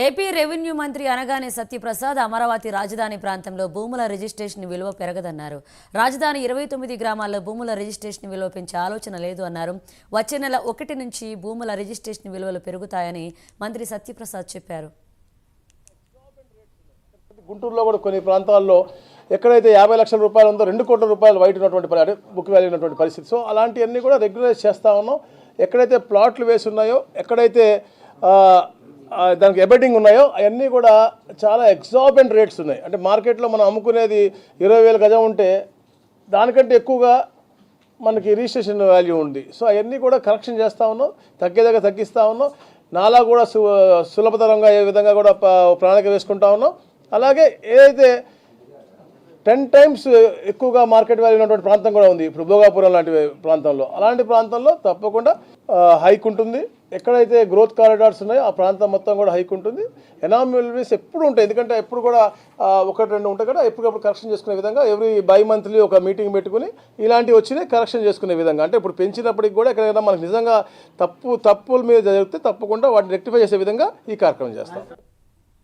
AP revenue మంత్రి అనగానే సత్యప్రసాద్ అమరావతి రాజధాని ప్రాంతంలో భూముల రిజిస్ట్రేషన్ విలువ పెరగదన్నారు. రాజధాని 29 గ్రామాల్లో భూముల రిజిస్ట్రేషన్ విలువ పెంచే ఆలోచన లేదు అన్నారు. వచ్చే నెల 1 నుంచి భూముల రిజిస్ట్రేషన్ విలువలు పెరుగుతాయని మంత్రి సత్యప్రసాద్ చెప్పారు. గుంటూరులో కూడా కొన్ని ప్రాంతాల్లో ఎక్కడైతే 50 లక్షల రూపాయలు ఉందో 2 కోట్ల రూపాయలు బయట ఉన్నటువంటి బుక్ వాల్యూ ఉన్నటువంటి పరిస్థితి. సో అలాంటివన్నీ కూడా రెగ్యులైజ్ చేస్తూ ఉన్నాం. ఎక్కడైతే ప్లాట్లు వేసి ఉన్నాయో, ఎక్కడైతే దానికి ఎబెటింగ్ ఉన్నాయో అవన్నీ కూడా చాలా ఎగ్జార్బెంట్ రేట్స్ ఉన్నాయి. అంటే మార్కెట్లో మనం అమ్ముకునేది 20,000 గజం ఉంటే దానికంటే ఎక్కువగా మనకి రిజిస్ట్రేషన్ వాల్యూ ఉంది. సో అవన్నీ కూడా కరెక్షన్ చేస్తూ ఉన్నాం, తగ్గేదాకా తగ్గిస్తూ ఉన్నాం. నాలా కూడా సులభతరంగా ఏ విధంగా కూడా ప్రణాళిక వేసుకుంటా ఉన్నాం. అలాగే ఏదైతే 10 times ఎక్కువగా మార్కెట్ వాల్యూ ఉన్నటువంటి ప్రాంతం కూడా ఉంది, ఇప్పుడు భోగాపురం లాంటి ప్రాంతంలో. అలాంటి ప్రాంతంలో తప్పకుండా హైక్ ఉంటుంది. ఎక్కడైతే గ్రోత్ కారిడార్స్ ఉన్నాయో ఆ ప్రాంతం మొత్తం కూడా హైక్ ఉంటుంది. ఎనామలీస్ ఎప్పుడు ఉంటాయి, ఎందుకంటే ఎప్పుడు కూడా 1-2 ఉంటాయి కదా, ఎప్పటికప్పుడు కరెక్షన్ చేసుకునే విధంగా ఎవ్రీ మంత్లీ ఒక మీటింగ్ పెట్టుకుని ఇలాంటివి వచ్చినాయి కరెక్షన్ చేసుకునే విధంగా. అంటే ఇప్పుడు పెంచినప్పటికి కూడా ఎక్కడైనా మనకు నిజంగా తప్పుల మీద జరిగితే తప్పకుండా వాటిని రెక్టిఫై చేసే విధంగా ఈ కార్యక్రమం చేస్తాం.